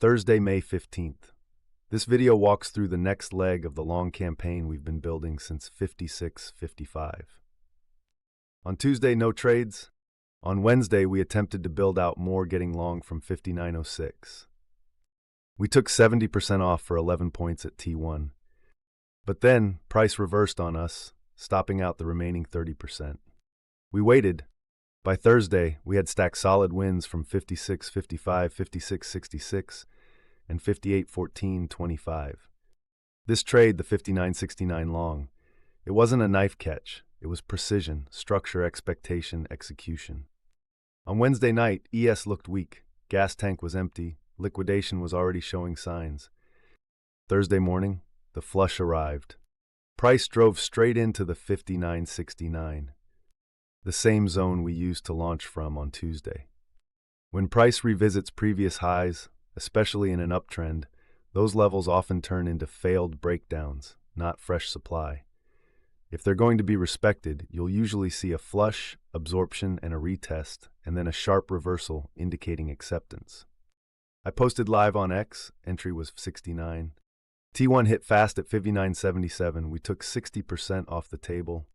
Thursday, May 15th. This video walks through the next leg of the long campaign we've been building since 56.55. On Tuesday, no trades. On Wednesday, we attempted to build out more, getting long from 59.06. We took 70% off for 11 points at T1. But then, price reversed on us, stopping out the remaining 30%. We waited. By Thursday, we had stacked solid wins from 56.55, 56.66, and 58.14.25. This trade, the 59.69 long, it wasn't a knife catch. It was precision, structure, expectation, execution. On Wednesday night, ES looked weak. Gas tank was empty. Liquidation was already showing signs. Thursday morning, the flush arrived. Price drove straight into the 59.69, the same zone we used to launch from on Tuesday. When price revisits previous highs, especially in an uptrend, those levels often turn into failed breakdowns, not fresh supply. If they're going to be respected, you'll usually see a flush, absorption, and a retest, and then a sharp reversal indicating acceptance. I posted live on X, entry was 69. T1 hit fast at 59.77, we took 60% off the table.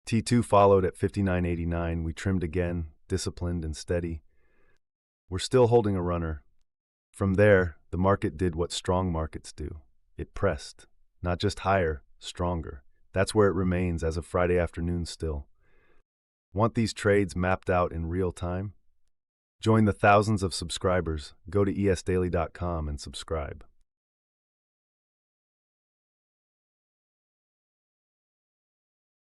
T2 followed at 59.89, we trimmed again, disciplined and steady. We're still holding a runner. From there, the market did what strong markets do. It pressed, not just higher, stronger. That's where it remains as of Friday afternoon still. Want these trades mapped out in real time? Join the thousands of subscribers. Go to ESDaily.com and subscribe.